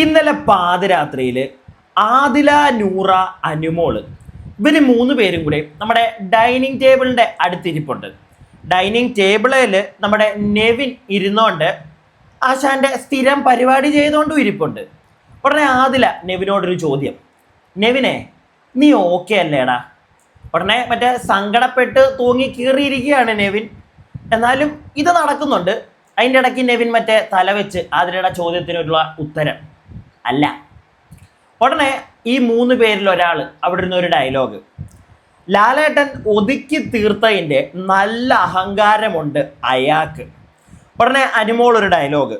ഇന്നലെ പാതിരാത്രിയിൽ ആദില, നൂറ, അനുമോള് ഇവര് 3 പേരും കൂടെ നമ്മുടെ ഡൈനിങ് ടേബിളിന്റെ അടുത്തിരിപ്പുണ്ട്. ഡൈനിങ് ടേബിളിൽ നമ്മുടെ നെവിൻ ഇരുന്നോണ്ട് ആശാന്റെ സ്ഥിരം പരിപാടി ചെയ്തുകൊണ്ടും ഇരിപ്പുണ്ട്. ഉടനെ ആദില നെവിനോടൊരു ചോദ്യം, നെവിനെ നീ ഓക്കെ അല്ലേടാ? ഉടനെ മറ്റേ സങ്കടപ്പെട്ട് തൂങ്ങി കീറിയിരിക്കുകയാണ് നെവിൻ. എന്നാലും ഇത് നടക്കുന്നുണ്ട്. അതിൻ്റെ ഇടയ്ക്ക് നെവിൻ മറ്റേ തല വെച്ച് ആദിലയുടെ ചോദ്യത്തിനുള്ള ഉത്തരം അല്ല. ഉടനെ ഈ 3 പേരിൽ ഒരാൾ അവിടെ ഇരുന്ന ഒരു ഡയലോഗ്, ലാലേട്ടൻ ഒതുക്കി തീർത്തതിൻ്റെ നല്ല അഹങ്കാരമുണ്ട് അയാൾക്ക്. ഉടനെ അനുമോൾ ഒരു ഡയലോഗ്,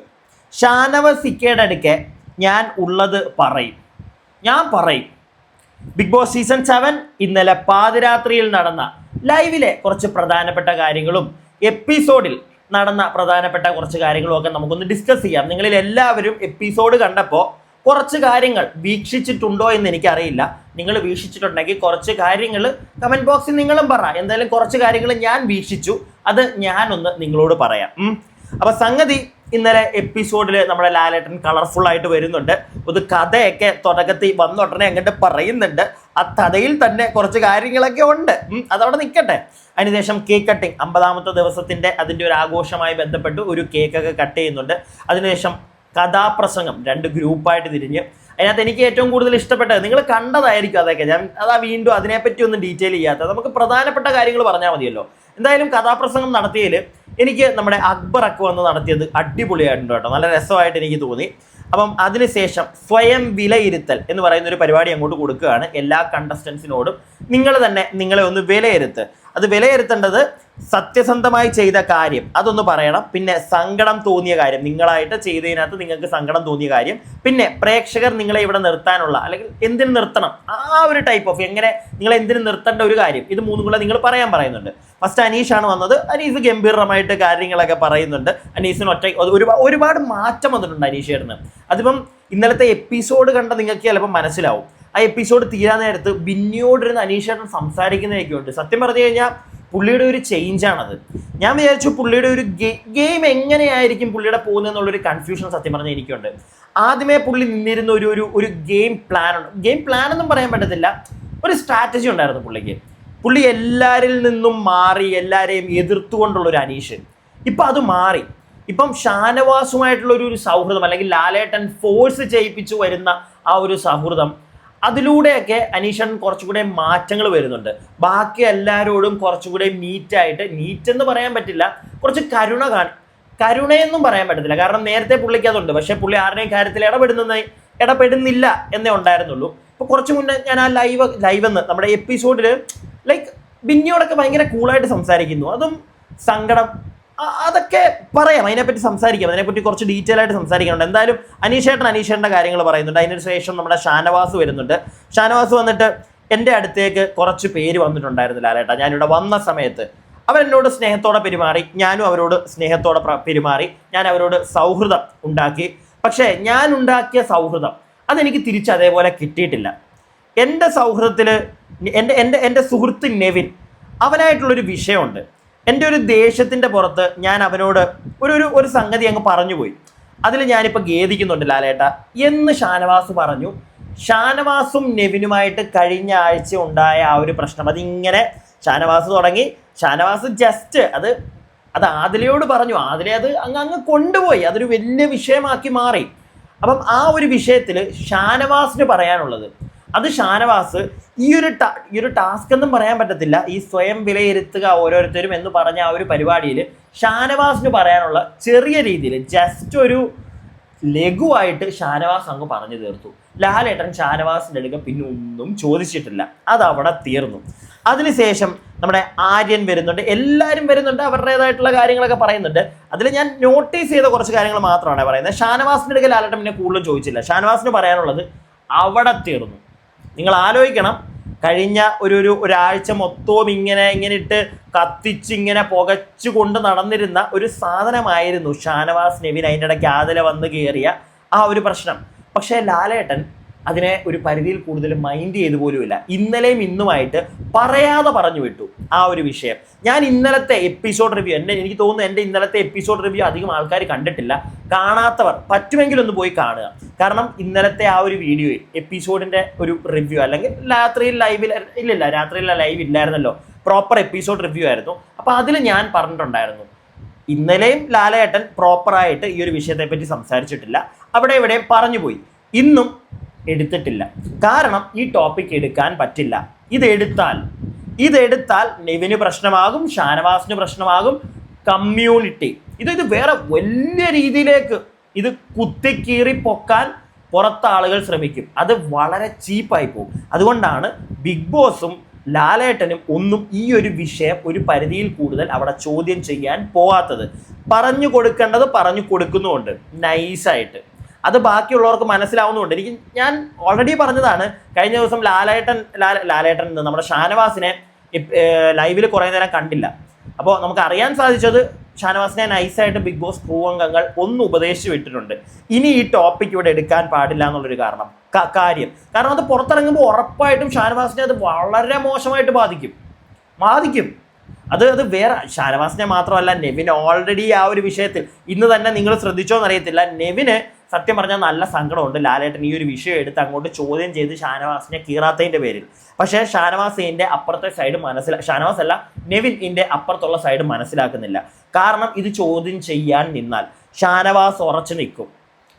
ഷാനവാസ് ഇക്കയുടെ അടുക്കെ ഞാൻ ഉള്ളത് പറയും, ഞാൻ പറയും. ബിഗ് ബോസ് സീസൺ 7 ഇന്നലെ പാതിരാത്രിയിൽ നടന്ന ലൈവിലെ കുറച്ച് പ്രധാനപ്പെട്ട കാര്യങ്ങളും എപ്പിസോഡിൽ നടന്ന പ്രധാനപ്പെട്ട കുറച്ച് കാര്യങ്ങളും ഒക്കെ നമുക്കൊന്ന് ഡിസ്കസ് ചെയ്യാം. നിങ്ങളിൽ എല്ലാവരും എപ്പിസോഡ് കണ്ടപ്പോൾ കുറച്ച് കാര്യങ്ങൾ വീക്ഷിച്ചിട്ടുണ്ടോ എന്ന് എനിക്കറിയില്ല. നിങ്ങൾ വീക്ഷിച്ചിട്ടുണ്ടെങ്കിൽ കുറച്ച് കാര്യങ്ങൾ കമൻറ്റ് ബോക്സിൽ നിങ്ങളും പറ. എന്തായാലും കുറച്ച് കാര്യങ്ങൾ ഞാൻ വീക്ഷിച്ചു, അത് ഞാനൊന്ന് നിങ്ങളോട് പറയാം. അപ്പോൾ സംഗതി ഇന്നലെ എപ്പിസോഡിൽ നമ്മുടെ ലാലേട്ടൻ കളർഫുൾ ആയിട്ട് വരുന്നുണ്ട്. ഒരു കഥയൊക്കെ തുടക്കത്തിൽ വന്നുടനെ അങ്ങോട്ട് പറയുന്നുണ്ട്. ആ കഥയിൽ തന്നെ കുറച്ച് കാര്യങ്ങളൊക്കെ ഉണ്ട്, അതവിടെ നിൽക്കട്ടെ. അതിനുശേഷം കേക്ക് കട്ടിങ് 50ാമത്തെ ദിവസത്തിൻ്റെ അതിൻ്റെ ഒരു ആഘോഷമായി ബന്ധപ്പെട്ട് ഒരു കേക്കൊക്കെ കട്ട് ചെയ്യുന്നുണ്ട്. അതിനുശേഷം കഥാപ്രസംഗം 2 ഗ്രൂപ്പായിട്ട് തിരിഞ്ഞ്. അതിനകത്ത് എനിക്ക് ഏറ്റവും കൂടുതൽ ഇഷ്ടപ്പെട്ടത്, നിങ്ങൾ കണ്ടതായിരിക്കും അതൊക്കെ, ഞാൻ വീണ്ടും അതിനെപ്പറ്റി ഒന്നും ഡീറ്റെയിൽ ചെയ്യാത്തത്, നമുക്ക് പ്രധാനപ്പെട്ട കാര്യങ്ങൾ പറഞ്ഞാൽ മതിയല്ലോ. എന്തായാലും കഥാപ്രസംഗം നടത്തിയതിൽ എനിക്ക് നമ്മുടെ അക്ബറൊക്കെ വന്ന് നടത്തിയത് അടിപൊളിയായിട്ടുണ്ട് കേട്ടോ, നല്ല രസമായിട്ട് എനിക്ക് തോന്നി. അപ്പം അതിനുശേഷം സ്വയം വിലയിരുത്തൽ എന്ന് പറയുന്ന ഒരു പരിപാടി അങ്ങോട്ട് കൊടുക്കുകയാണ് എല്ലാ കണ്ടസ്റ്റൻസിനോടും. നിങ്ങൾ തന്നെ നിങ്ങളെ ഒന്ന് വിലയിരുത്ത്. അത് വിലയിരുത്തേണ്ടത് സത്യസന്ധമായി ചെയ്ത കാര്യം അതൊന്ന് പറയണം, പിന്നെ സങ്കടം തോന്നിയ കാര്യം, നിങ്ങളായിട്ട് ചെയ്തതിനകത്ത് നിങ്ങൾക്ക് സങ്കടം തോന്നിയ കാര്യം, പിന്നെ പ്രേക്ഷകർ നിങ്ങളെ ഇവിടെ നിർത്താനുള്ള അല്ലെങ്കിൽ എന്തിന് നിർത്തണം ആ ഒരു ടൈപ്പ് ഓഫ്, എങ്ങനെ നിങ്ങൾ എന്തിന് നിർത്തേണ്ട ഒരു കാര്യം, ഇത് 3 കൂടെ നിങ്ങൾ പറയാൻ പറയുന്നുണ്ട്. ഫസ്റ്റ് അനീഷാണ് വന്നത്. അനീസ് ഗംഭീരമായിട്ട് കാര്യങ്ങളൊക്കെ പറയുന്നുണ്ട്. അനീസിന് ഒരുപാട് മാറ്റം വന്നിട്ടുണ്ട് അനീഷേട്ടന്. അതിപ്പം ഇന്നലത്തെ എപ്പിസോഡ് കണ്ട നിങ്ങൾക്ക് ചിലപ്പോൾ മനസ്സിലാവും. ആ എപ്പിസോഡ് തീരാൻ നേരത്ത് ബിന്നിയോടിരുന്ന് അനീഷേട്ടൻ സംസാരിക്കുന്നതൊക്കെ ഉണ്ട്. സത്യം പറഞ്ഞു കഴിഞ്ഞാൽ പുള്ളിയുടെ ഒരു ചേഞ്ചാണത്. ഞാൻ വിചാരിച്ചു പുള്ളിയുടെ ഒരു ഗെയിം എങ്ങനെയായിരിക്കും പുള്ളിയുടെ പോകുന്നതെന്നുള്ളൊരു കൺഫ്യൂഷൻ സത്യം പറഞ്ഞാൽ എനിക്കുണ്ട്. ആദ്യമേ പുള്ളി നിന്നിരുന്ന ഒരു ഗെയിം പ്ലാൻ ഉണ്ട്. ഗെയിം പ്ലാൻ ഒന്നും പറയാൻ പറ്റത്തില്ല, ഒരു സ്ട്രാറ്റജി ഉണ്ടായിരുന്നു പുള്ളിക്ക്. പുള്ളി എല്ലാവരിൽ നിന്നും മാറി എല്ലാവരെയും എതിർത്തുകൊണ്ടുള്ളൊരു അനീഷ്. ഇപ്പം അത് മാറി. ഇപ്പം ഷാനവാസുമായിട്ടുള്ള ഒരു സൗഹൃദം, അല്ലെങ്കിൽ ലാലേട്ടൻ ഫോഴ്സ് ചെയ്യിപ്പിച്ചു വരുന്ന ആ ഒരു സൗഹൃദം, അതിലൂടെയൊക്കെ അനീഷൻ കുറച്ചുകൂടെ മാറ്റങ്ങൾ വരുന്നുണ്ട്. ബാക്കി എല്ലാവരോടും കുറച്ചുകൂടെ നീറ്റായിട്ട്, നീറ്റ് എന്ന് പറയാൻ പറ്റില്ല, കുറച്ച് കരുണയെന്നും പറയാൻ പറ്റത്തില്ല. കാരണം നേരത്തെ പുള്ളിക്ക് അതുണ്ട്, പക്ഷേ പുള്ളി ആരുടെയും കാര്യത്തിൽ ഇടപെടുന്നില്ല എന്നേ ഉണ്ടായിരുന്നുള്ളൂ. ഇപ്പോൾ കുറച്ച് മുന്നേ ഞാൻ ആ ലൈവെന്ന് നമ്മുടെ എപ്പിസോഡിൽ ലൈക്ക് ബിന്നിയോടൊക്കെ ഭയങ്കര കൂളായിട്ട് സംസാരിക്കുന്നു. അതും സങ്കടം അതൊക്കെ പറയാം, അതിനെപ്പറ്റി സംസാരിക്കാം, അതിനെപ്പറ്റി കുറച്ച് ഡീറ്റെയിൽ ആയിട്ട് സംസാരിക്കുന്നുണ്ട്. എന്തായാലും അനീഷേട്ടൻ്റെ കാര്യങ്ങൾ പറയുന്നുണ്ട്. അതിന് ശേഷം നമ്മുടെ ഷാനവാസ് വരുന്നുണ്ട്. ഷാനവാസ് വന്നിട്ട് എൻ്റെ അടുത്തേക്ക് കുറച്ച് പേര് വന്നിട്ടുണ്ടായിരുന്നു ലാലേട്ടാ, ഞാനിവിടെ വന്ന സമയത്ത്. അവരെന്നോട് സ്നേഹത്തോടെ പെരുമാറി, ഞാനും അവരോട് സ്നേഹത്തോടെ പെരുമാറി, ഞാൻ അവരോട് സൗഹൃദം ഉണ്ടാക്കി. പക്ഷേ ഞാൻ ഉണ്ടാക്കിയ സൗഹൃദം അതെനിക്ക് തിരിച്ച് അതേപോലെ കിട്ടിയിട്ടില്ല. എൻ്റെ സൗഹൃദത്തിൽ എൻ്റെ സുഹൃത്ത് നെവിൻ, അവനായിട്ടുള്ളൊരു വിഷയമുണ്ട്. എൻ്റെ ഒരു ദേഷ്യത്തിൻ്റെ പുറത്ത് ഞാൻ അവനോട് ഒരു സംഗതി അങ്ങ് പറഞ്ഞുപോയി. അതിൽ ഞാനിപ്പോൾ ഖേദിക്കുന്നുണ്ട് ലാലേട്ട എന്ന് ഷാനവാസ് പറഞ്ഞു. ഷാനവാസും നെവിനുമായിട്ട് കഴിഞ്ഞ ആഴ്ച ഉണ്ടായ ആ ഒരു പ്രശ്നം, അതിങ്ങനെ ഷാനവാസ് തുടങ്ങി. ഷാനവാസ് ജസ്റ്റ് അത് ആദിലയോട് പറഞ്ഞു. ആദില അത് അങ്ങ് കൊണ്ടുപോയി, അതൊരു വലിയ വിഷയമാക്കി മാറി. അപ്പം ആ ഒരു വിഷയത്തിൽ ഷാനവാസിന് പറയാനുള്ളത്, അത് ഷാനവാസ് ഈ ഒരു ടാസ്ക് എന്നും പറയാൻ പറ്റത്തില്ല, ഈ സ്വയം വിലയിരുത്തുക ഓരോരുത്തരും എന്ന് പറഞ്ഞ ആ ഒരു പരിപാടിയിൽ ഷാനവാസിന് പറയാനുള്ള ചെറിയ രീതിയിൽ ജസ്റ്റ് ഒരു ലഘുവായിട്ട് ഷാനവാസ് അങ്ങ് പറഞ്ഞു തീർത്തു. ലാലേട്ടൻ ഷാനവാസിൻ്റെ അടുക്ക പിന്നെ ഒന്നും ചോദിച്ചിട്ടില്ല, അതവിടെ തീർന്നു. അതിനുശേഷം നമ്മുടെ ആര്യൻ വരുന്നുണ്ട്, എല്ലാവരും വരുന്നുണ്ട്, അവരുടേതായിട്ടുള്ള കാര്യങ്ങളൊക്കെ പറയുന്നുണ്ട്. അതിൽ ഞാൻ നോട്ടീസ് ചെയ്ത കുറച്ച് കാര്യങ്ങൾ മാത്രമാണ് പറയുന്നത്. ഷാനവാസിൻ്റെ അടുക്കൽ ലാലേട്ടൻ പിന്നെ കൂടുതലും ചോദിച്ചില്ല. ഷാനവാസിന് പറയാനുള്ളത് അവിടെ തീർന്നു. നിങ്ങൾ ആലോചിക്കണം, കഴിഞ്ഞ ഒരാഴ്ച മൊത്തവും ഇങ്ങനെ ഇട്ട് കത്തിച്ച് ഇങ്ങനെ പുകച്ചു കൊണ്ട് നടന്നിരുന്ന ഒരു സാധനമായിരുന്നു ഷാനവാസ് നെവിൻ. അതിൻ്റെ ഇടയ്ക്ക് ആദില വന്ന് കയറിയ ആ ഒരു പ്രശ്നം. പക്ഷേ ലാലേട്ടൻ അതിനെ ഒരു പരിധിയിൽ കൂടുതൽ മൈൻഡ് ചെയ്തു പോലുമില്ല. ഇന്നലെയും ഇന്നുമായിട്ട് പറയാതെ പറഞ്ഞു വിട്ടു ആ ഒരു വിഷയം. ഞാൻ ഇന്നലത്തെ എപ്പിസോഡ് റിവ്യൂ എനിക്ക് തോന്നുന്നു എൻ്റെ ഇന്നലത്തെ എപ്പിസോഡ് റിവ്യൂ അധികം ആൾക്കാർ കണ്ടിട്ടില്ല. കാണാത്തവർ പറ്റുമെങ്കിൽ ഒന്ന് പോയി കാണുക. കാരണം ഇന്നലത്തെ ആ ഒരു വീഡിയോയിൽ എപ്പിസോഡിൻ്റെ ഒരു റിവ്യൂ, അല്ലെങ്കിൽ രാത്രിയിൽ ലൈവ് ഇല്ലായിരുന്നല്ലോ, പ്രോപ്പർ എപ്പിസോഡ് റിവ്യൂ ആയിരുന്നു. അപ്പോൾ അതിൽ ഞാൻ പറഞ്ഞിട്ടുണ്ടായിരുന്നു, ഇന്നലെയും ലാലേട്ടൻ പ്രോപ്പറായിട്ട് ഈ ഒരു വിഷയത്തെപ്പറ്റി സംസാരിച്ചിട്ടില്ല, അവിടെ ഇവിടെ പറഞ്ഞു പോയി. ഇന്നും എടുത്തിട്ടില്ല. കാരണം ഈ ടോപ്പിക് എടുക്കാൻ പറ്റില്ല. ഇതെടുത്താൽ നെവിന് പ്രശ്നമാകും, ഷാനവാസിന് പ്രശ്നമാകും, കമ്മ്യൂണിറ്റി ഇത് വേറെ വലിയ രീതിയിലേക്ക് ഇത് കുത്തിക്കീറി പൊക്കാൻ പുറത്ത് ആളുകൾ ശ്രമിക്കും. അത് വളരെ ചീപ്പായി പോകും. അതുകൊണ്ടാണ് ബിഗ് ബോസും ലാലേട്ടനും ഒന്നും ഈ ഒരു വിഷയം ഒരു പരിധിയിൽ കൂടുതൽ അവിടെ ചോദ്യം ചെയ്യാൻ പോവാത്തത്. പറഞ്ഞു കൊടുക്കേണ്ടത് പറഞ്ഞു കൊടുക്കുന്നുമുണ്ട് നൈസായിട്ട്. അത് ബാക്കിയുള്ളവർക്ക് മനസ്സിലാവുന്നുണ്ട്. ഞാൻ ഓൾറെഡി പറഞ്ഞതാണ്, കഴിഞ്ഞ ദിവസം ലാലേട്ടൻ നമ്മുടെ ഷാനവാസിനെ ലൈവിൽ കുറേ നേരം കണ്ടില്ല. അപ്പോൾ നമുക്ക് അറിയാൻ സാധിച്ചത് ഷാനവാസിനെ നൈസായിട്ട് ബിഗ് ബോസ് ക്രൂ അംഗങ്ങൾ ഒന്ന് ഉപദേശിച്ച് വിട്ടിട്ടുണ്ട്. ഇനി ഈ ടോപ്പിക് ഇവിടെ എടുക്കാൻ പാടില്ല എന്നുള്ളൊരു കാര്യം. കാരണം അത് പുറത്തിറങ്ങുമ്പോൾ ഉറപ്പായിട്ടും ഷാനവാസിനെ അത് വളരെ മോശമായിട്ട് ബാധിക്കും. അത് വേറെ ഷാനവാസിനെ മാത്രമല്ല, നെവിൻ ഓൾറെഡി ആ ഒരു വിഷയത്തിൽ ഇന്ന് തന്നെ നിങ്ങൾ ശ്രദ്ധിച്ചോന്നറിയത്തില്ല, നെവിന് സത്യം പറഞ്ഞാൽ നല്ല സങ്കടമുണ്ട് ലാലേട്ടൻ ഈ ഒരു വിഷയം എടുത്ത് അങ്ങോട്ട് ചോദ്യം ചെയ്ത് ഷാനവാസിനെ കീറാത്തതിൻ്റെ പേരിൽ. പക്ഷേ ഷാനവാസിൻ്റെ അപ്പുറത്തെ സൈഡ് ഷാനവാസ് അല്ല, നെവിൻ്റെ അപ്പുറത്തുള്ള സൈഡ് മനസ്സിലാക്കുന്നില്ല. കാരണം ഇത് ചോദ്യം ചെയ്യാൻ നിന്നാൽ ഷാനവാസ് ഉറച്ചു നിൽക്കും.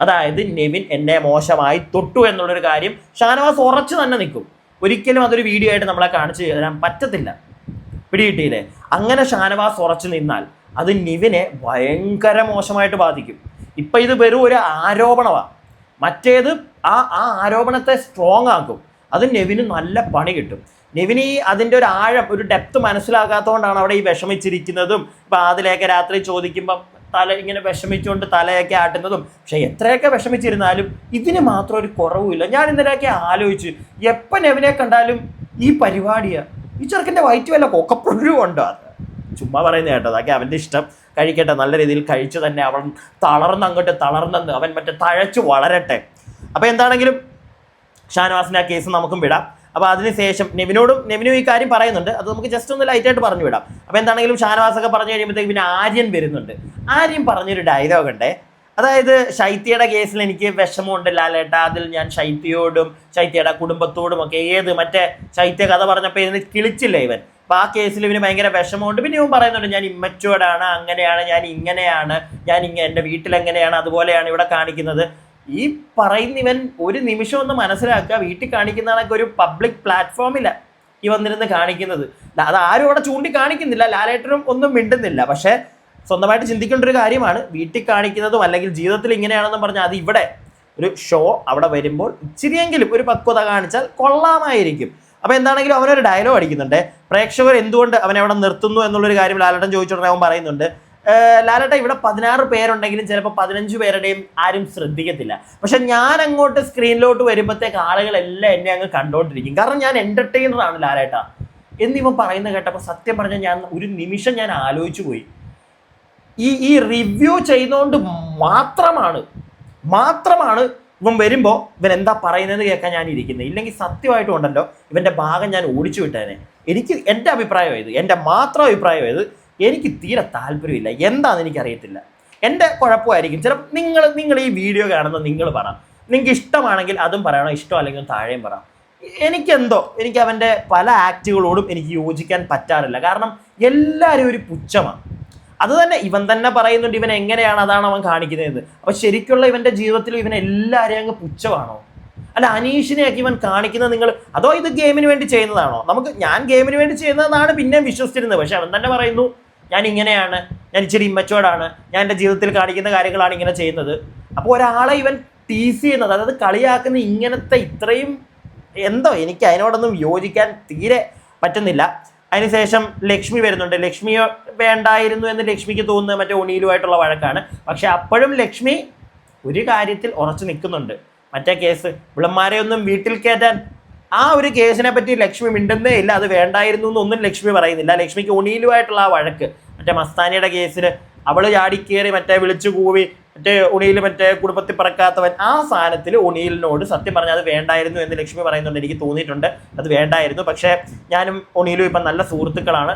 അതായത് നെവിൻ എന്നെ മോശമായി തൊട്ടു എന്നുള്ളൊരു കാര്യം ഷാനവാസ് ഉറച്ചു തന്നെ നിൽക്കും. ഒരിക്കലും അതൊരു വീഡിയോ ആയിട്ട് നമ്മളെ കാണിച്ചു തരാൻ പറ്റത്തില്ല. പിടികിട്ടിയില്ലേ? അങ്ങനെ ഷാനവാസ് ഉറച്ചു നിന്നാൽ അത് നെവിനെ ഭയങ്കര മോശമായിട്ട് ബാധിക്കും. ഇപ്പം ഇത് വെറും ഒരു ആരോപണമാണ്. മറ്റേത് ആ ആരോപണത്തെ സ്ട്രോങ് ആക്കും. അത് നെവിന് നല്ല പണി കിട്ടും. നെവിന് അതിൻ്റെ ഒരു ആഴം, ഒരു ഡെപ്ത് മനസ്സിലാക്കാത്തതുകൊണ്ടാണ് അവിടെ ഈ വിഷമിച്ചിരിക്കുന്നതും. ഇപ്പം അതിലേക്ക് രാത്രി ചോദിക്കുമ്പം ഇങ്ങനെ വിഷമിച്ചുകൊണ്ട് തലയൊക്കെ ആട്ടുന്നതും. പക്ഷെ എത്രയൊക്കെ വിഷമിച്ചിരുന്നാലും ഇതിന് മാത്രം ഒരു കുറവുമില്ല. ഞാൻ ഇന്നലെയൊക്കെ ആലോചിച്ച്, എപ്പം നെവിനെ കണ്ടാലും ഈ പരിപാടിയാണ്, ഈ ചെറുക്കൻ്റെ വയറ്റ് വല്ല കൊക്കപ്പുഴും ഉണ്ടോ? അത് ചുമ്മാ പറയുന്നത് കേട്ടോ, അതൊക്കെ അവൻ്റെ ഇഷ്ടം. കഴിക്കട്ടെ, നല്ല രീതിയിൽ കഴിച്ചു തന്നെ അവൻ തളർന്നെന്ന് അവൻ തഴച്ചു വളരട്ടെ. അപ്പോൾ എന്താണെങ്കിലും ഷാനവാസിൻ്റെ ആ കേസ് നമുക്കും വിടാം. അപ്പോൾ അതിനുശേഷം നെവിനും ഈ കാര്യം പറയുന്നുണ്ട്. അത് നമുക്ക് ജസ്റ്റ് ഒന്ന് ലൈറ്റായിട്ട് പറഞ്ഞു വിടാം. അപ്പോൾ എന്താണെങ്കിലും ഷാനവാസൊക്കെ പറഞ്ഞു കഴിയുമ്പോഴത്തേക്ക് പിന്നെ ആര്യൻ വരുന്നുണ്ട്. ആര്യൻ പറഞ്ഞൊരു ഡയലോഗ് ഉണ്ട്. അതായത് ശൈത്യയുടെ കേസിൽ എനിക്ക് വിഷമമുണ്ട് ലാലേട്ട, അതിൽ ഞാൻ ശൈത്യയോടും ശൈത്യയുടെ കുടുംബത്തോടും ഒക്കെ ശൈത്യ കഥ പറഞ്ഞപ്പോൾ ഇതിന് കിളിച്ചില്ല ഇവൻ. അപ്പോൾ ആ കേസിൽ ഇവന് ഭയങ്കര വിഷമമുണ്ട്. പിന്നെ ഇവൻ പറയുന്നുണ്ട്, ഞാൻ ഇമ്മച്ചുവേർഡാണ്, അങ്ങനെയാണ്, ഞാൻ ഇങ്ങനെയാണ്, എൻ്റെ വീട്ടിലെങ്ങനെയാണ് അതുപോലെയാണ് ഇവിടെ കാണിക്കുന്നത്. ഈ പറയുന്ന ഇവൻ ഒരു നിമിഷം ഒന്ന് മനസ്സിലാക്കുക, വീട്ടിൽ കാണിക്കുന്നതാണൊക്കെ ഒരു പബ്ലിക് പ്ലാറ്റ്ഫോമില്ല ഈ വന്നിരുന്ന് കാണിക്കുന്നത്. അത് ആരും അവിടെ ചൂണ്ടിക്കാണിക്കുന്നില്ല, ലാലേട്ടനും ഒന്നും മിണ്ടുന്നില്ല. പക്ഷേ സ്വന്തമായിട്ട് ചിന്തിക്കേണ്ട ഒരു കാര്യമാണ്, വീട്ടിൽ കാണിക്കുന്നതും അല്ലെങ്കിൽ ജീവിതത്തിൽ ഇങ്ങനെയാണെന്നും പറഞ്ഞാൽ അത് ഇവിടെ ഒരു ഷോ അവിടെ വരുമ്പോൾ ഇച്ചിരിയെങ്കിലും ഒരു പക്വത കാണിച്ചാൽ കൊള്ളാമായിരിക്കും. അപ്പോൾ എന്താണെങ്കിലും അവനൊരു ഡയലോഗ് അടിക്കുന്നുണ്ട്. പ്രേക്ഷകർ എന്തുകൊണ്ട് അവനെ അവിടെ നിർത്തുന്നു എന്നുള്ളൊരു കാര്യം ലാലേട്ടൻ ചോദിച്ചിട്ടുണ്ടെങ്കിൽ അവൻ പറയുന്നുണ്ട്, ലാലേട്ട ഇവിടെ 16 പേരുണ്ടെങ്കിലും ചിലപ്പോൾ 15 പേരുടെയും ആരും ശ്രദ്ധിക്കത്തില്ല. പക്ഷെ ഞാൻ അങ്ങോട്ട് സ്ക്രീനിലോട്ട് വരുമ്പോഴത്തേക്ക് ആളുകളെല്ലാം എന്നെ അങ്ങ് കണ്ടുകൊണ്ടിരിക്കും. കാരണം ഞാൻ എൻ്റർടൈനറാണ് ലാലേട്ട എന്നിവൻ പറയുന്നത് കേട്ടപ്പോൾ സത്യം പറഞ്ഞാൽ ഞാൻ ഒരു നിമിഷം ഞാൻ ആലോചിച്ചു പോയി. ഈ റിവ്യൂ ചെയ്യുന്നതുകൊണ്ട് മാത്രമാണ് ഇവൻ വരുമ്പോൾ ഇവൻ എന്താ പറയുന്നതെന്ന് കേൾക്കാൻ ഞാൻ ഇരിക്കുന്നത്. ഇല്ലെങ്കിൽ സത്യമായിട്ടും ഉണ്ടല്ലോ ഇവൻ്റെ ഭാഗം ഞാൻ ഓടിച്ചു വിട്ടേനെ. എൻ്റെ അഭിപ്രായം ഇത്, എൻ്റെ മാത്രം അഭിപ്രായം ഇത്. എനിക്ക് തീരെ താല്പര്യമില്ല. എന്താണെന്ന് എനിക്കറിയത്തില്ല. എൻ്റെ കുഴപ്പമായിരിക്കും. ചിലപ്പോൾ നിങ്ങൾ ഈ വീഡിയോ കാണുന്നത് നിങ്ങൾ പറ, നിങ്ങൾക്ക് ഇഷ്ടമാണെങ്കിൽ അതും പറയണം, ഇഷ്ടം അല്ലെങ്കിൽ താഴെയും പറ. എനിക്ക് അവൻ്റെ പല ആക്റ്റുകളോടും എനിക്ക് യോജിക്കാൻ പറ്റാറില്ല. കാരണം എല്ലാവരും ഒരു പുച്ഛമാണ്. അത് തന്നെ ഇവൻ തന്നെ പറയുന്നുണ്ട്, ഇവൻ എങ്ങനെയാണ് അതാണ് അവൻ കാണിക്കുന്നത്. അപ്പോൾ ശരിക്കുള്ള ഇവൻ്റെ ജീവിതത്തിൽ ഇവൻ എല്ലാവരെയും അങ്ങ് പുച്ഛമാണോ? അല്ല, അനീഷിനെയൊക്കെ ഇവൻ കാണിക്കുന്നത് നിങ്ങൾ, അതോ ഇത് ഗെയിമിന് വേണ്ടി ചെയ്യുന്നതാണോ? ഞാൻ ഗെയിമിന് വേണ്ടി ചെയ്യുന്നതെന്നാണ് പിന്നെയും വിശ്വസിച്ചിരുന്നത്. പക്ഷെ അവൻ തന്നെ പറയുന്നു, ഞാൻ ഇങ്ങനെയാണ്, ഞാൻ ഇച്ചിരി ഇമ്മച്ചോർഡാണ്, ഞാൻ എൻ്റെ ജീവിതത്തിൽ കാണിക്കുന്ന കാര്യങ്ങളാണ് ഇങ്ങനെ ചെയ്യുന്നത്. അപ്പോൾ ഒരാളെ ഇവൻ ടീസ് ചെയ്യുന്നത്, അതായത് കളിയാക്കുന്ന ഇങ്ങനത്തെ ഇത്രയും എനിക്ക് അതിനോടൊന്നും യോജിക്കാൻ തീരെ പറ്റുന്നില്ല. അതിനുശേഷം ലക്ഷ്മി വരുന്നുണ്ട്. ലക്ഷ്മിയെ വേണ്ടായിരുന്നു എന്ന് ലക്ഷ്മിക്ക് തോന്നുന്നത് ഒണിയിലുമായിട്ടുള്ള വഴക്കാണ്. പക്ഷെ അപ്പോഴും ലക്ഷ്മി ഒരു കാര്യത്തിൽ ഉറച്ചു നിൽക്കുന്നുണ്ട്. മറ്റേ കേസ് വിളന്മാരെ ഒന്നും വീട്ടിൽ കയറ്റാൻ, ആ ഒരു കേസിനെ പറ്റി ലക്ഷ്മി മിണ്ടുന്നേ ഇല്ല. അത് വേണ്ടായിരുന്നു എന്നൊന്നും ലക്ഷ്മി പറയുന്നില്ല. ലക്ഷ്മിക്ക് ഒണിയിലുമായിട്ടുള്ള ആ വഴക്ക്, മസ്താനിയുടെ കേസിൽ അവൾ ചാടിക്കേറി വിളിച്ചു കൂവി മറ്റേ ഉണിയിൽ മറ്റേ കുടുംബത്തിൽ പറക്കാത്തവൻ ആ സാധനത്തിൽ ഉണിയിലിനോട് സത്യം പറഞ്ഞാൽ അത് വേണ്ടായിരുന്നു എന്ന് ലക്ഷ്മി പറയുന്നുണ്ട്. എനിക്ക് തോന്നിയിട്ടുണ്ട് അത് വേണ്ടായിരുന്നു. പക്ഷേ ഞാനും ഉണിയിലും ഇപ്പം നല്ല സുഹൃത്തുക്കളാണ്.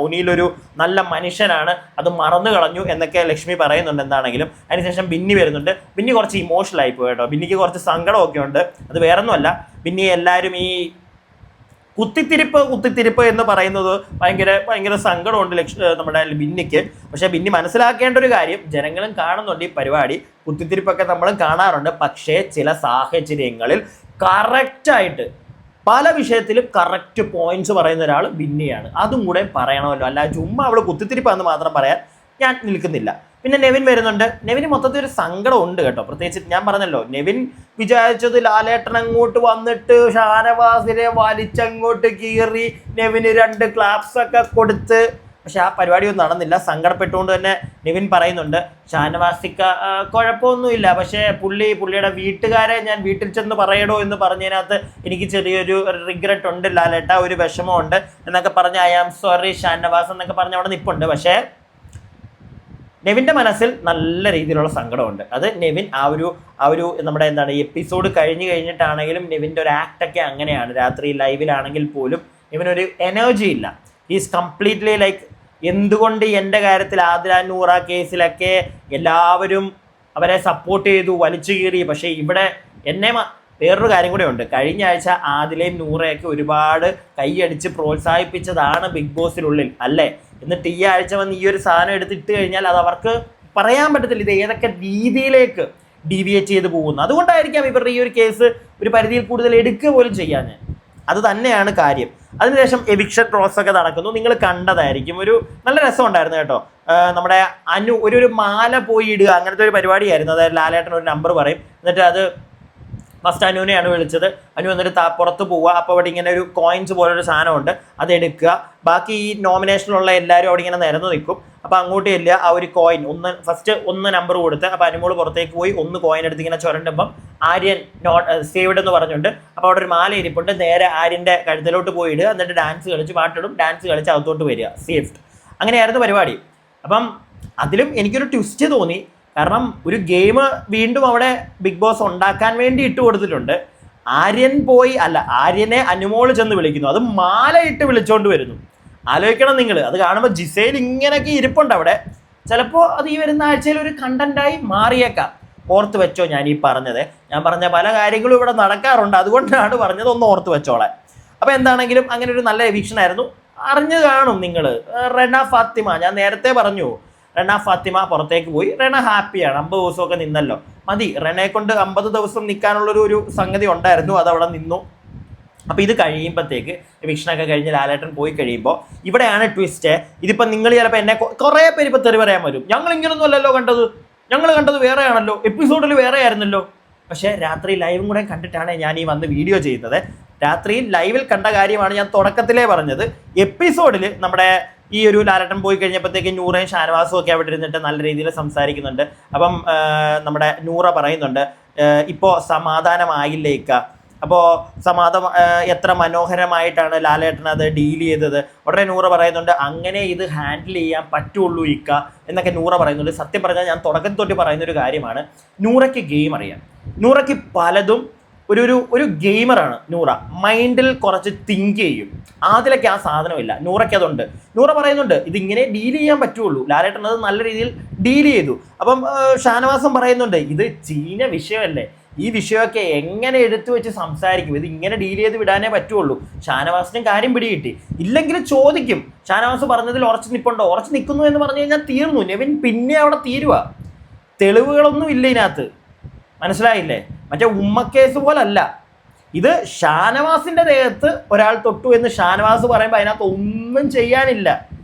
ഉണിയിലൊരു നല്ല മനുഷ്യനാണ്, അത് മറന്നു കളഞ്ഞു എന്നൊക്കെ ലക്ഷ്മി പറയുന്നുണ്ട്. എന്താണെങ്കിലും അതിനുശേഷം ബിന്നി വരുന്നുണ്ട്. ബിന്നി കുറച്ച് ഇമോഷണൽ ആയി പോയി കേട്ടോ. ബിന്നിക്ക് കുറച്ച് സങ്കടമൊക്കെ ഉണ്ട്. അത് വേറൊന്നുമല്ല, ബിന്നി എല്ലാവരും ഈ കുത്തിത്തിരിപ്പ് എന്ന് പറയുന്നത് ഭയങ്കര സങ്കടമുണ്ട് നമ്മുടെ ബിന്നിക്ക്. പക്ഷേ ബിന്നി മനസ്സിലാക്കേണ്ട ഒരു കാര്യം, ജനങ്ങളും കാണുന്നുണ്ട് ഈ പരിപാടി, കുത്തിത്തിരിപ്പൊക്കെ നമ്മളും കാണാറുണ്ട്. പക്ഷേ ചില സാഹചര്യങ്ങളിൽ കറക്റ്റായിട്ട് പല വിഷയത്തിലും കറക്റ്റ് പോയിന്റ്സ് പറയുന്ന ഒരാൾ ബിന്നിയാണ്. അതും കൂടെ പറയണമല്ലോ, അല്ല ചുമ്മാ അവൾ കുത്തിത്തിരിപ്പാന്ന് മാത്രം പറയാൻ ഞാൻ നിൽക്കുന്നില്ല. പിന്നെ നെവിൻ വരുന്നുണ്ട്. നെവിന് മൊത്തത്തിൽ ഒരു സങ്കടം ഉണ്ട് കേട്ടോ. പ്രത്യേകിച്ച് ഞാൻ പറഞ്ഞല്ലോ, നെവിൻ വിചാരിച്ചത് ലാലേട്ടൻ അങ്ങോട്ട് വന്നിട്ട് ഷാനവാസിനെ വലിച്ചങ്ങോട്ട് കീറി നെവിന് 2 ക്ലാപ്സ് ഒക്കെ കൊടുത്ത്, പക്ഷെ ആ പരിപാടിയൊന്നും നടന്നില്ല. സങ്കടപ്പെട്ടുകൊണ്ട് തന്നെ നെവിൻ പറയുന്നുണ്ട്, ഷാനവാസിക്ക കുഴപ്പമൊന്നുമില്ല, പക്ഷേ പുള്ളിയുടെ വീട്ടുകാരെ ഞാൻ വീട്ടിൽ ചെന്ന് പറയണോ എന്ന് പറഞ്ഞതിനകത്ത് എനിക്ക് ചെറിയൊരു റിഗ്രറ്റ് ഉണ്ട് ലാലേട്ട, ഒരു വിഷമമുണ്ട് എന്നൊക്കെ പറഞ്ഞ് ഐ ആം സോറി ഷാനവാസ് എന്നൊക്കെ പറഞ്ഞ് അവിടെ നിൽപ്പുണ്ട്. പക്ഷേ നെവിൻ്റെ മനസ്സിൽ നല്ല രീതിയിലുള്ള സങ്കടമുണ്ട്. അത് നെവിൻ ആ ഒരു നമ്മുടെ എപ്പിസോഡ് കഴിഞ്ഞിട്ടാണെങ്കിലും നെവിൻ്റെ ഒരു ആക്ടൊക്കെ അങ്ങനെയാണ്. രാത്രി ലൈവിലാണെങ്കിൽ പോലും നെവിനൊരു എനർജി ഇല്ല. ഈസ് കംപ്ലീറ്റ്ലി ലൈക്ക്, എന്തുകൊണ്ട് എൻ്റെ കാര്യത്തിൽ ആദില നൂറ കേസിലൊക്കെ എല്ലാവരും അവരെ സപ്പോർട്ട് ചെയ്തു, വലിച്ചു കീറി, പക്ഷേ ഇവിടെ വേറൊരു കാര്യം കൂടെ ഉണ്ട്. കഴിഞ്ഞ ആഴ്ച ആദിലയും നൂറയൊക്കെ ഒരുപാട് കൈയടിച്ച് പ്രോത്സാഹിപ്പിച്ചതാണ് ബിഗ് ബോസിനുള്ളിൽ അല്ലേ? എന്നിട്ട് ഈ ആഴ്ച വന്ന് ഈ ഒരു സാധനം എടുത്തിട്ട് കഴിഞ്ഞാൽ അത് അവർക്ക് പറയാൻ പറ്റത്തില്ല ഇത് ഏതൊക്കെ രീതിയിലേക്ക് ഡീവിയേറ്റ് ചെയ്ത് പോകുന്നു. അതുകൊണ്ടായിരിക്കാം ഇവരുടെ ഈ ഒരു കേസ് ഒരു പരിധിയിൽ കൂടുതൽ എടുക്കുക പോലും ചെയ്യാൻ. അത് തന്നെയാണ് കാര്യം. അതിനുശേഷം എവിക്ഷൻ പ്രോസസ് ഒക്കെ നടക്കുന്നു. നിങ്ങൾ കണ്ടതായിരിക്കും, ഒരു നല്ല രസം ഉണ്ടായിരുന്നു കേട്ടോ. നമ്മുടെ ഒരു മാല പോയി ഇടുക, അങ്ങനത്തെ ഒരു പരിപാടിയായിരുന്നു. അതായത് ലാലേട്ടൻ ഒരു നമ്പർ പറയും, എന്നിട്ട് അത് ഫസ്റ്റ് അനുവിനെയാണ് വിളിച്ചത്. അനു വന്നിട്ട് പുറത്ത് പോവുക. അപ്പോൾ അവിടെ ഇങ്ങനെ ഒരു കോയിൻസ് പോലൊരു സാധനമുണ്ട്, അതെടുക്കുക. ബാക്കി ഈ നോമിനേഷനിലുള്ള എല്ലാവരും അവിടെ ഇങ്ങനെ നിരന്ന് നിൽക്കും. അപ്പോൾ അങ്ങോട്ട് ഇല്ല, ആ ഒരു കോയിൻ ഫസ്റ്റ് നമ്പർ കൊടുത്ത്, അപ്പോൾ അനുമോള് പുറത്തേക്ക് പോയി 1 കോയിൻ എടുത്ത് ഇങ്ങനെ ചുരണ്ടുമ്പം ആര്യൻ നോട്ട് സേവ്ഡ് എന്ന് പറഞ്ഞിട്ടുണ്ട്. അപ്പോൾ അവിടെ ഒരു മാല ഇരിപ്പുണ്ട്, നേരെ ആര്യൻ്റെ കഴുത്തിലോട്ട് പോയി ഇടുക, എന്നിട്ട് ഡാൻസ് കളിച്ച് പാട്ടിടും, ഡാൻസ് കളിച്ച് അകത്തോട്ട് വരിക, സേഫ്ഡ്. അങ്ങനെയായിരുന്നു പരിപാടി. അപ്പം അതിലും എനിക്കൊരു ട്വിസ്റ്റ് തോന്നി. കാരണം ഒരു ഗെയിം വീണ്ടും അവിടെ ബിഗ് ബോസ് ഉണ്ടാക്കാൻ വേണ്ടി ഇട്ട് കൊടുത്തിട്ടുണ്ട്. ആര്യനെ അനുമോള് ചെന്ന് വിളിക്കുന്നു, അത് മാല ഇട്ട് വിളിച്ചോണ്ട് വരുന്നു. ആലോചിക്കണം നിങ്ങൾ. അത് കാണുമ്പോൾ ജിസേൽ ഇങ്ങനെയൊക്കെ ഇരിപ്പുണ്ട് അവിടെ. ചിലപ്പോൾ അത് ഈ വരുന്ന ആഴ്ചയിൽ ഒരു കണ്ടന്റായി മാറിയേക്കാം. ഓർത്ത് വെച്ചോ ഞാൻ ഈ പറഞ്ഞത്. ഞാൻ പറഞ്ഞ പല കാര്യങ്ങളും ഇവിടെ നടക്കാറുണ്ട്, അതുകൊണ്ടാണ് പറഞ്ഞത്, ഒന്ന് ഓർത്ത് വെച്ചോളെ. അപ്പോൾ എന്താണെങ്കിലും അങ്ങനെ ഒരു നല്ല എവിക്ഷൻ ആയിരുന്നു. അറിഞ്ഞു കാണും നിങ്ങൾ. റെന ഫാത്തിമ, ഞാൻ നേരത്തെ പറഞ്ഞു, റെന ഫാത്തിമ പുറത്തേക്ക് പോയി. റെന ഹാപ്പിയാണ്, 50 ദിവസമൊക്കെ നിന്നല്ലോ, മതി. റെനയെ കൊണ്ട് 50 ദിവസം നിൽക്കാനുള്ളൊരു സംഗതി ഉണ്ടായിരുന്നു, അതവിടെ നിന്നു. അപ്പോൾ ഇത് കഴിയുമ്പോഴത്തേക്ക് എവിക്ഷനൊക്കെ കഴിഞ്ഞ് ലാലേട്ടൻ പോയി കഴിയുമ്പോൾ ഇവിടെയാണ് ട്വിസ്റ്റ്. ഇതിപ്പോൾ നിങ്ങൾ ചിലപ്പോൾ എന്നെ കുറേ പേര് ഇപ്പോൾ തെറി പറയാൻ വരും, ഞങ്ങൾ ഇങ്ങനൊന്നും അല്ലല്ലോ കണ്ടത്, ഞങ്ങൾ കണ്ടത് വേറെയാണല്ലോ, എപ്പിസോഡിൽ വേറെ ആയിരുന്നല്ലോ. പക്ഷേ രാത്രി ലൈവും കൂടെ കണ്ടിട്ടാണ് ഞാൻ ഈ വന്ന് വീഡിയോ ചെയ്യുന്നത്. രാത്രിയിൽ ലൈവിൽ കണ്ട കാര്യമാണ് ഞാൻ തുടക്കത്തിലേ പറഞ്ഞത്. എപ്പിസോഡിൽ നമ്മുടെ ഈ ഒരു ലാലേട്ടൻ പോയി കഴിഞ്ഞപ്പോഴത്തേക്ക് നൂറയും ഷാനവാസും ഒക്കെ അവിടെ ഇരുന്നിട്ട് നല്ല രീതിയിൽ സംസാരിക്കുന്നുണ്ട്. അപ്പം നമ്മുടെ നൂറ പറയുന്നുണ്ട്, ഇപ്പോൾ സമാധാനമായില്ലേക്ക, അപ്പോൾ എത്ര മനോഹരമായിട്ടാണ് ലാലേട്ടൻ അത് ഡീൽ ചെയ്തത്. ഉടനെ നൂറ പറയുന്നുണ്ട്, അങ്ങനെ ഇത് ഹാൻഡിൽ ചെയ്യാൻ പറ്റുള്ളൂ ഇക്ക എന്നൊക്കെ നൂറ പറയുന്നുണ്ട്. സത്യം പറഞ്ഞാൽ ഞാൻ തുടക്കത്തിൽ തൊട്ട് പറയുന്നൊരു കാര്യമാണ്, നൂറയ്ക്ക് ഗെയിം അറിയാം. നൂറയ്ക്ക് പലതും ഒരു ഗെയിമറാണ് നൂറ. മൈൻഡിൽ കുറച്ച് തിങ്ക് ചെയ്യും. അതിലൊക്കെ ആ സാധനമില്ല, നൂറയ്ക്ക് അതുണ്ട്. നൂറ പറയുന്നുണ്ട് ഇതിങ്ങനെ ഡീൽ ചെയ്യാൻ പറ്റുള്ളൂ. ലാലേട്ടൻ അത് നല്ല രീതിയിൽ ഡീൽ ചെയ്തു. അപ്പം ഷാനവാസം പറയുന്നുണ്ട്, ഇത് ചീന വിഷയമല്ലേ, ഈ വിഷയമൊക്കെ എങ്ങനെ എടുത്തു വെച്ച് സംസാരിക്കും, ഇത് ഇങ്ങനെ ഡീൽ ചെയ്ത് വിടാനേ പറ്റുള്ളൂ. ഷാനവാസിനും കാര്യം പിടികിട്ടി. ഇല്ലെങ്കിൽ ചോദിക്കും, ഷാനവാസ് പറഞ്ഞതിൽ ഉറച്ചു നിൽപ്പുണ്ടോ, ഉറച്ചു നിൽക്കുന്നു എന്ന് പറഞ്ഞു കഴിഞ്ഞാൽ തീർന്നു. നെവിൻ പിന്നെ അവിടെ തീരുക. തെളിവുകളൊന്നും ഇല്ല ഇതിനകത്ത്, മനസ്സിലായില്ലേ? മറ്റേ ഉമ്മക്കേസ് പോലല്ല ഇത്. ഷാനവാസിൻ്റെ ദേഹത്ത് ഒരാൾ തൊട്ടു എന്ന് ഷാനവാസ് പറയുമ്പോൾ അതിനകത്ത് ഒന്നും ചെയ്യാനില്ല,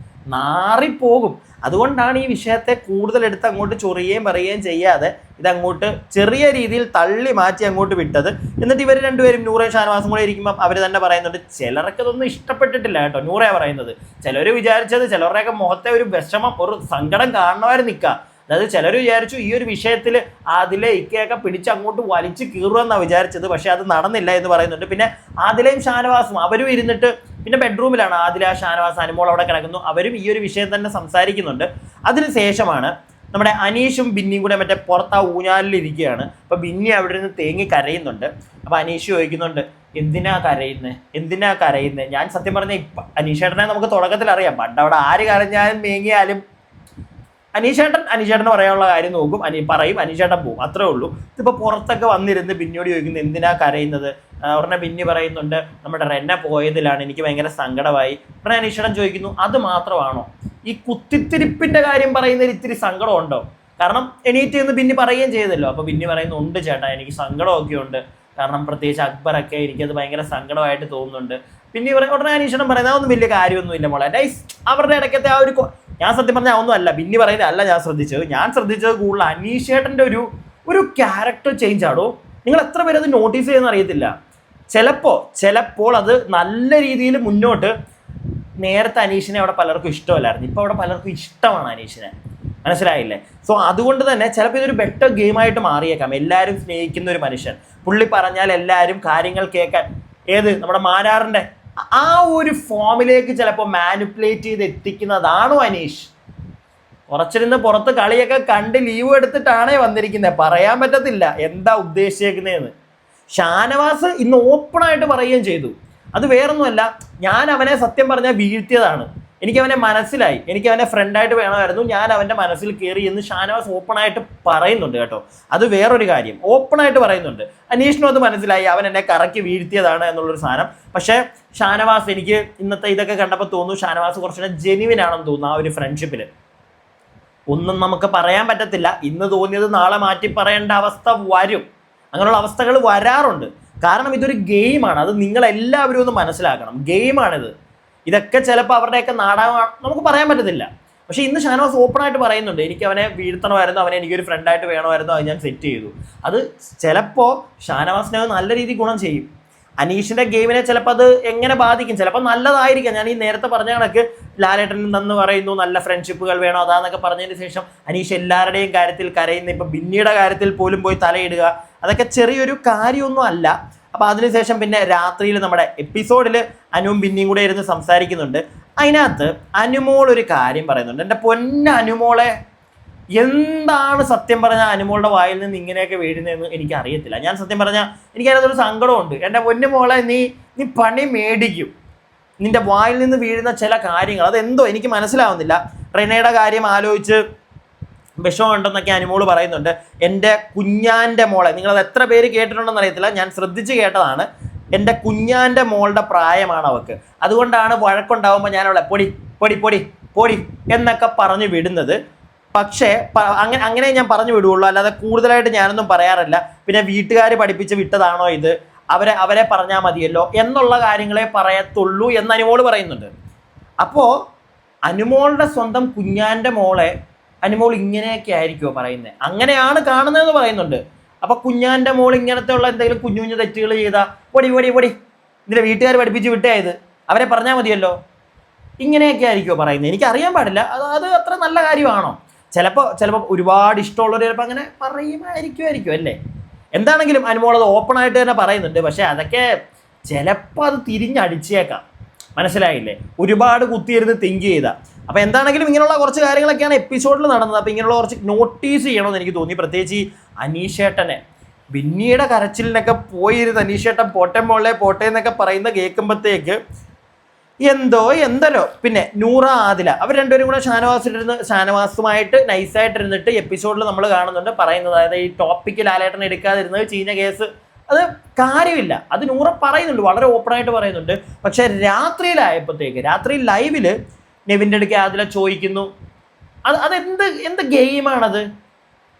നാറിപ്പോകും. അതുകൊണ്ടാണ് ഈ വിഷയത്തെ കൂടുതൽ എടുത്ത് അങ്ങോട്ട് ചൊറിയുകയും പറയുകയും ചെയ്യാതെ ഇതങ്ങോട്ട് ചെറിയ രീതിയിൽ തള്ളി മാറ്റി അങ്ങോട്ട് വിട്ടത്. എന്നിട്ട് ഇവർ രണ്ടുപേരും നൂറയും ഷാനവാസും കൂടെ ഇരിക്കുമ്പം അവർ തന്നെ പറയുന്നുണ്ട്, ചിലർക്ക് ഇതൊന്നും ഇഷ്ടപ്പെട്ടിട്ടില്ല കേട്ടോ. നൂറയാണ് പറയുന്നത്. ചിലർ വിചാരിച്ചത്, ചിലരുടെയൊക്കെ മുഖത്തെ ഒരു വിഷമം, ഒരു സങ്കടം കാണുന്നവരെ നിൽക്കുക. അതായത് ചിലർ വിചാരിച്ചു ഈ ഒരു വിഷയത്തിൽ ആദിലെ ഇക്കയൊക്കെ പിടിച്ച് അങ്ങോട്ട് വലിച്ച് കീറുമെന്നാണ് വിചാരിച്ചത്. പക്ഷേ അത് നടന്നില്ല എന്ന് പറയുന്നുണ്ട്. പിന്നെ ആദിലയും ഷാനവാസും അവരും ഇരുന്നിട്ട്, പിന്നെ ബെഡ്റൂമിലാണ് ആദില, ഷാനവാസ്, അനുമോൾ അവിടെ കിടക്കുന്നു. അവരും ഈ ഒരു വിഷയം തന്നെ സംസാരിക്കുന്നുണ്ട്. അതിനുശേഷമാണ് നമ്മുടെ അനീഷും ബിന്നിയും കൂടെ മറ്റേ പുറത്ത് ആ ഊഞ്ഞാലിലിരിക്കുകയാണ്. അപ്പോൾ ബിന്നി അവിടെ നിന്ന് തേങ്ങി കരയുന്നുണ്ട്. അപ്പോൾ അനീഷ് ചോദിക്കുന്നുണ്ട്, എന്തിനാ കരയുന്നത്? ഞാൻ സത്യം പറഞ്ഞ ഇപ്പം അനീഷേട്ടനെ നമുക്ക് തുടക്കത്തിൽ അറിയാം. പണ്ട് അവിടെ ആര് കരഞ്ഞാലും മേങ്ങിയാലും അനീഷേട്ടന് പറയാനുള്ള കാര്യം നോക്കും, പറയും, അനീഷേട്ടൻ പോകും, അത്രേ ഉള്ളൂ. ഇതിപ്പോൾ പുറത്തൊക്കെ വന്നിരുന്ന് ബിന്നിയോട് ചോദിക്കുന്നത് എന്തിനാ കരയുന്നത്. ഉടനെ ബിന്നി പറയുന്നുണ്ട്, നമ്മുടെ റെന്ന പോയതിലാണ്, എനിക്ക് ഭയങ്കര സങ്കടമായി. ഉടനെ അനീഷേട്ടൻ ചോദിക്കുന്നു, അത് മാത്രമാണോ ഈ കുത്തിത്തിരിപ്പിൻ്റെ കാര്യം പറയുന്നതിൽ ഇത്തിരി സങ്കടമുണ്ടോ? കാരണം എണീറ്റ് എന്ന് ബിന്നി പറയുകയും ചെയ്തല്ലോ. അപ്പോൾ ബിന്നി പറയുന്നു, ഉണ്ട് ചേട്ടാ, എനിക്ക് സങ്കടമൊക്കെ ഉണ്ട്. കാരണം പ്രത്യേകിച്ച് അക്ബറൊക്കെ എനിക്കത് ഭയങ്കര സങ്കടമായിട്ട് തോന്നുന്നുണ്ട്. പിന്നെ ഉടനെ അനീഷേട്ടൻ പറയുന്നത് അതൊന്നും വലിയ കാര്യമൊന്നുമില്ല മോളെ, നൈസ്. അവരുടെ ഇടയ്ക്കത്തെ ആ ഒരു, ഞാൻ സത്യം പറഞ്ഞാൽ ഒന്നും അല്ല ബിന്നി പറയുന്നത് അല്ല ഞാൻ ശ്രദ്ധിച്ചത് കൂടുതൽ അനീഷേട്ടൻ്റെ ഒരു ക്യാരക്ടർ ചേഞ്ച് ആണോ. നിങ്ങൾ എത്ര പേര് അത് നോട്ടീസ് ചെയ്യുന്ന അറിയത്തില്ല. ചിലപ്പോൾ അത് നല്ല രീതിയിൽ മുന്നോട്ട്. നേരത്തെ അനീഷിനെ അവിടെ പലർക്കും ഇഷ്ടമല്ലായിരുന്നു, ഇപ്പോൾ അവിടെ പലർക്കും ഇഷ്ടമാണ് അനീഷിനെ, മനസ്സിലായില്ലേ? സോ അതുകൊണ്ട് തന്നെ ചിലപ്പോൾ ഇതൊരു ബെറ്റർ ഗെയിമായിട്ട് മാറിയേക്കാം. എല്ലാവരും സ്നേഹിക്കുന്ന ഒരു മനുഷ്യൻ, പുള്ളി പറഞ്ഞാൽ എല്ലാവരും കാര്യങ്ങൾ കേൾക്കാൻ, നമ്മുടെ മാരാറിൻ്റെ ആ ഒരു ഫോമിലേക്ക് ചിലപ്പോൾ മാനിപ്പുലേറ്റ് ചെയ്ത് എത്തിക്കുന്നതാണോ അനീഷ്? കുറച്ചിരുന്ന് പുറത്ത് കളിയൊക്കെ കണ്ട് ലീവ് എടുത്തിട്ടാണേ വന്നിരിക്കുന്നത്, പറയാൻ പറ്റത്തില്ല എന്താ ഉദ്ദേശിച്ചേക്കുന്നതെന്ന്. ഷാനവാസ് ഇന്ന് ഓപ്പണായിട്ട് പറയുകയും ചെയ്തു, അത് വേറൊന്നുമല്ല, ഞാൻ അവനെ സത്യം പറഞ്ഞാൽ വീഴ്ത്തിയതാണ്, എനിക്കവനെ മനസ്സിലായി, എനിക്കവനെ ഫ്രണ്ടായിട്ട് വേണമായിരുന്നു, ഞാൻ അവൻ്റെ മനസ്സിൽ കയറി എന്ന് ഷാനവാസ് ഓപ്പണായിട്ട് പറയുന്നുണ്ട് കേട്ടോ. അത് വേറൊരു കാര്യം, ഓപ്പണായിട്ട് പറയുന്നുണ്ട്. അനീഷിനും അത് മനസ്സിലായി, അവൻ എന്നെ കറക്കി വീഴ്ത്തിയതാണ് എന്നുള്ളൊരു സാധനം. പക്ഷേ ഷാനവാസ്, എനിക്ക് ഇന്നത്തെ ഇതൊക്കെ കണ്ടപ്പോൾ തോന്നുന്നു ഷാനവാസ് കുറച്ചുകൂടെ ജെന്യുവിൻ ആണെന്ന് തോന്നുന്നു ആ ഒരു ഫ്രണ്ട്ഷിപ്പിൽ. ഒന്നും നമുക്ക് പറയാൻ പറ്റത്തില്ല, ഇന്ന് തോന്നിയത് നാളെ മാറ്റി പറയേണ്ട അവസ്ഥ വരും, അങ്ങനെയുള്ള അവസ്ഥകൾ വരാറുണ്ട്. കാരണം ഇതൊരു ഗെയിമാണ്, അത് നിങ്ങളെല്ലാവരും ഒന്ന് മനസ്സിലാക്കണം. ഗെയിമാണിത്, ഇതൊക്കെ ചിലപ്പോൾ അവരുടെയൊക്കെ നാടകമാണ്, നമുക്ക് പറയാൻ പറ്റത്തില്ല. പക്ഷേ ഇന്ന് ഷാനവാസ് ഓപ്പണായിട്ട് പറയുന്നുണ്ട്, എനിക്ക് അവനെ വീഴ്ത്തണമായിരുന്നു, അവനെ എനിക്കൊരു ഫ്രണ്ടായിട്ട് വേണമായിരുന്നു, അത് ഞാൻ സെറ്റ് ചെയ്തു. അത് ചിലപ്പോൾ ഷാനവാസിനെ നല്ല രീതിയിൽ ഗുണം ചെയ്യും. അനീഷിൻ്റെ ഗെയിമിനെ ചിലപ്പോൾ അത് എങ്ങനെ ബാധിക്കും, ചിലപ്പോൾ നല്ലതായിരിക്കാം. ഞാൻ ഈ നേരത്തെ പറഞ്ഞ കണക്ക് ലാലേട്ടൻ നിന്ന് പറയുന്നു നല്ല ഫ്രണ്ട്ഷിപ്പുകൾ വേണോ അതാന്നൊക്കെ പറഞ്ഞതിന് ശേഷം അനീഷ് എല്ലാവരുടെയും കാര്യത്തിൽ കരയുന്ന, ഇപ്പം ബിന്നിയുടെ കാര്യത്തിൽ പോലും പോയി തലയിടുക, അതൊക്കെ ചെറിയൊരു കാര്യമൊന്നും അല്ല. അപ്പോൾ അതിനുശേഷം പിന്നെ രാത്രിയിൽ നമ്മുടെ എപ്പിസോഡിൽ അനുവും ബിന്നിയും കൂടെ ഇരുന്ന് സംസാരിക്കുന്നുണ്ട്. അതിനകത്ത് അനുമോൾ ഒരു കാര്യം പറയുന്നുണ്ട്. എൻ്റെ പൊന്ന അനുമോളെ, എന്താണ് സത്യം പറഞ്ഞാൽ അനുമോളുടെ വായിൽ നിന്ന് ഇങ്ങനെയൊക്കെ വീഴുന്നതെന്ന് എനിക്കറിയത്തില്ല. ഞാൻ സത്യം പറഞ്ഞാൽ എനിക്കതിനകത്തൊരു സങ്കടമുണ്ട്. എൻ്റെ പൊന്നു മോളെ, നീ പണി മേടിക്കും. നിൻ്റെ വായിൽ നിന്ന് വീഴുന്ന ചില കാര്യങ്ങൾ അതെന്തോ എനിക്ക് മനസ്സിലാവുന്നില്ല. റെനയുടെ കാര്യം ആലോചിച്ച് വിഷമമുണ്ടെന്നൊക്കെ അനുമോള് പറയുന്നുണ്ട്. എൻ്റെ കുഞ്ഞാൻ്റെ മോളെ, നിങ്ങളത് എത്ര പേര് കേട്ടിട്ടുണ്ടെന്ന് അറിയത്തില്ല, ഞാൻ ശ്രദ്ധിച്ച് കേട്ടതാണ്. എൻ്റെ കുഞ്ഞാൻ്റെ മോളുടെ പ്രായമാണ് അവൾക്ക്, അതുകൊണ്ടാണ് വഴക്കുണ്ടാവുമ്പോൾ ഞാൻ അവളെ പൊടി പൊടി പൊടി പൊടി എന്നൊക്കെ പറഞ്ഞു വിടുന്നത്. പക്ഷേ അങ്ങനെ ഞാൻ പറഞ്ഞു വിടുകയുള്ളൂ, അല്ലാതെ കൂടുതലായിട്ട് ഞാനൊന്നും പറയാറില്ല. പിന്നെ വീട്ടുകാർ പഠിപ്പിച്ച് വിട്ടതാണോ ഇത്, അവരെ പറഞ്ഞാൽ മതിയല്ലോ എന്നുള്ള കാര്യങ്ങളെ പറയത്തുള്ളൂ എന്ന് അനുമോള് പറയുന്നുണ്ട്. അപ്പോൾ അനുമോളുടെ സ്വന്തം കുഞ്ഞാൻ്റെ മോളെ അനുമോൾ ഇങ്ങനെയൊക്കെ ആയിരിക്കുമോ പറയുന്നത്, അങ്ങനെയാണ് കാണുന്നതെന്ന് പറയുന്നുണ്ട്. അപ്പോൾ കുഞ്ഞാൻ്റെ മോൾ ഇങ്ങനത്തെ ഉള്ള എന്തെങ്കിലും കുഞ്ഞു കുഞ്ഞു തെറ്റുകൾ ചെയ്താൽ പൊടി പൊടി പൊടി, ഇതിൻ്റെ വീട്ടുകാർ പഠിപ്പിച്ച് വിട്ടായത്, അവരെ പറഞ്ഞാൽ മതിയല്ലോ, ഇങ്ങനെയൊക്കെ ആയിരിക്കുമോ പറയുന്നത്? എനിക്കറിയാൻ പാടില്ല, അത് അത്ര നല്ല കാര്യമാണോ? ചിലപ്പോൾ ഒരുപാട് ഇഷ്ടമുള്ളവർ ചിലപ്പോൾ അങ്ങനെ പറയുമായിരിക്കും അല്ലേ. എന്താണെങ്കിലും അനുമോൾ അത് ഓപ്പണായിട്ട് തന്നെ പറയുന്നുണ്ട്. പക്ഷേ അതൊക്കെ ചിലപ്പോൾ അത് തിരിഞ്ഞടിച്ചേക്കാം, മനസ്സിലായില്ലേ? ഒരുപാട് കുത്തിയിരുന്ന് തിങ്ക് ചെയ്താൽ. അപ്പോൾ എന്താണെങ്കിലും ഇങ്ങനെയുള്ള കുറച്ച് കാര്യങ്ങളൊക്കെയാണ് എപ്പിസോഡിൽ നടന്നത്. അപ്പോൾ ഇങ്ങനെയുള്ള കുറച്ച് നോട്ടീസ് ചെയ്യണമെന്ന് എനിക്ക് തോന്നി. പ്രത്യേകിച്ച് ഈ അനീഷേട്ടനെ, ബിന്നിയുടെ കരച്ചിലിനൊക്കെ പോയിരുന്ന് അനീഷേട്ടൻ പോട്ടെ മോളെ പോട്ടെ എന്നൊക്കെ പറയുന്ന കേൾക്കുമ്പോഴത്തേക്ക് എന്തല്ലോ. പിന്നെ നൂറ ആദില അവർ രണ്ടുപേരും കൂടെ ഷാനവാസുമായിട്ട് നൈസായിട്ടിരുന്നിട്ട് എപ്പിസോഡിൽ നമ്മൾ കാണുന്നുണ്ട് പറയുന്നത്, അതായത് ഈ ടോപ്പിക്ക് ലാലേട്ടൻ എടുക്കാതിരുന്നത് ചീഞ്ഞ കേസ്, അത് കാര്യമില്ല, അത് നൂറ പറയുന്നുണ്ട്, വളരെ ഓപ്പണായിട്ട് പറയുന്നുണ്ട്. പക്ഷേ രാത്രി ലൈവിൽ നെവിൻ്റെ അടുക്ക് ആദില ചോദിക്കുന്നു, അതെന്ത് ഗെയിമാണത്,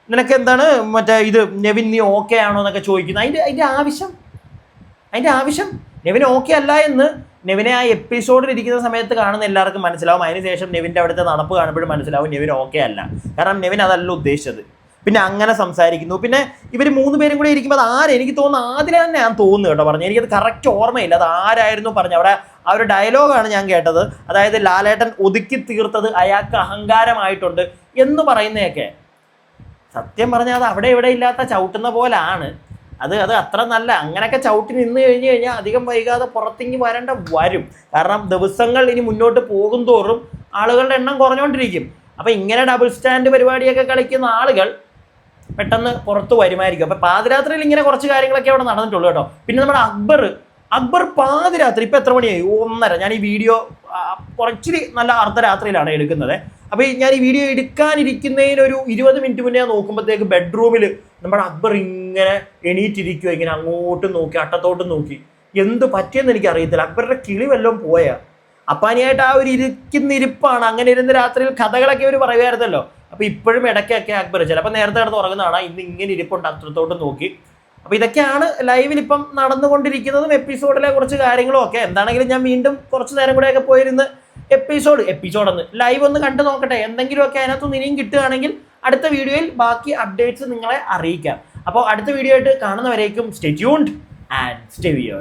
നിനക്ക് എന്താണ് മറ്റേ ഇത് നെവിൻ നീ ഓക്കെ ആണോ എന്നൊക്കെ ചോദിക്കുന്നു. അതിൻ്റെ ആവശ്യം നെവിൻ ഓക്കെ അല്ല എന്ന് നെവിനെ ആ എപ്പിസോഡിൽ ഇരിക്കുന്ന സമയത്ത് കാണുന്ന എല്ലാവർക്കും മനസ്സിലാവും. അതിനുശേഷം നെവിൻ്റെ അവിടുത്തെ നടപ്പ് കാണുമ്പോഴും മനസ്സിലാവും നെവിൻ ഓക്കെ അല്ല, കാരണം നെവിൻ അതല്ല ഉദ്ദേശിച്ചത്. പിന്നെ അങ്ങനെ സംസാരിക്കുന്നു. പിന്നെ ഇവർ 3 പേരും കൂടെ ഇരിക്കുമ്പോൾ അത് എനിക്ക് തോന്നുന്നു ആദ്യം തന്നെ ഞാൻ തോന്നുന്നു കേട്ടോ പറഞ്ഞു, എനിക്കത് കറക്റ്റ് ഓർമ്മയില്ല അത് ആരായിരുന്നു പറഞ്ഞു. അവിടെ ആ ഒരു ഡയലോഗാണ് ഞാൻ കേട്ടത്, അതായത് ലാലേട്ടൻ ഒതുക്കി തീർത്തത് അയാൾക്ക് അഹങ്കാരമായിട്ടുണ്ട് എന്ന് പറയുന്നതൊക്കെ. സത്യം പറഞ്ഞാൽ അത് അവിടെ ഇവിടെ ഇല്ലാത്ത ചവിട്ടുന്ന പോലാണ്. അത് അത്ര നല്ല, അങ്ങനെയൊക്കെ ചവിട്ടി നിന്ന് കഴിഞ്ഞാൽ അധികം വൈകാതെ പുറത്തേക്ക് വരും. കാരണം ദിവസങ്ങൾ ഇനി മുന്നോട്ട് പോകും തോറും ആളുകളുടെ എണ്ണം കുറഞ്ഞുകൊണ്ടിരിക്കും. അപ്പോൾ ഇങ്ങനെ ഡബിൾ സ്റ്റാൻഡ് പരിപാടിയൊക്കെ കളിക്കുന്ന ആളുകൾ പെട്ടെന്ന് പുറത്ത് വരുമായിരിക്കും. അപ്പോൾ പാതിരാത്രിയിൽ ഇങ്ങനെ കുറച്ച് കാര്യങ്ങളൊക്കെ അവിടെ നടന്നിട്ടുള്ളൂ കേട്ടോ. പിന്നെ നമ്മുടെ അക്ബർ പാതിരാത്രി, ഇപ്പം എത്ര മണിയായി? 1:30. ഞാൻ ഈ വീഡിയോ കുറച്ചിരി നല്ല അർദ്ധരാത്രിയിലാണ് എടുക്കുന്നത്. അപ്പോൾ ഞാൻ ഈ വീഡിയോ എടുക്കാനിരിക്കുന്നതിന് ഒരു 20 മിനിറ്റ് മുന്നേ നോക്കുമ്പോഴത്തേക്ക് ബെഡ്റൂമിൽ നമ്മുടെ അക്ബർ ഇങ്ങനെ എണീറ്റിരിക്കുക, ഇങ്ങനെ അങ്ങോട്ടും നോക്കി അട്ടത്തോട്ടും നോക്കി. എന്ത് പറ്റിയെന്ന് എനിക്ക് അറിയത്തില്ല. അക്ബറുടെ കിളി വല്ലതും പോയാ? അപ്പാനിയായിട്ട് ആ ഒരു ഇരിപ്പാണ്. അങ്ങനെ ഇരുന്ന് രാത്രിയിൽ കഥകളൊക്കെ അവർ പറയുമായിരുന്നല്ലോ. അപ്പോൾ ഇപ്പോഴും ഇടയ്ക്കൊക്കെ അക്ബർ ചിലപ്പോൾ നേരത്തെ കിടന്ന് ഉറങ്ങുന്നതാണ്, ഇന്ന് ഇങ്ങനെ ഇരിപ്പുണ്ട് അത്രത്തോട്ട് നോക്കി. അപ്പോൾ ഇതൊക്കെയാണ് ലൈവിൽ ഇപ്പം നടന്നുകൊണ്ടിരിക്കുന്നതും എപ്പിസോഡിലെ കുറച്ച് കാര്യങ്ങളും ഒക്കെ. എന്താണെങ്കിലും ഞാൻ വീണ്ടും കുറച്ച് നേരം കൂടെയൊക്കെ പോയിരുന്ന് എപ്പിസോഡൊന്ന് ലൈവ് ഒന്ന് കണ്ടു നോക്കട്ടെ. എന്തെങ്കിലുമൊക്കെ അതിനകത്തുനിന്ന് ഇനിയും കിട്ടുകയാണെങ്കിൽ അടുത്ത വീഡിയോയിൽ ബാക്കി അപ്ഡേറ്റ്സ് നിങ്ങളെ അറിയിക്കാം. അപ്പോൾ അടുത്ത വീഡിയോ ആയിട്ട് കാണുന്നവരേക്കും stay tuned and stay wear.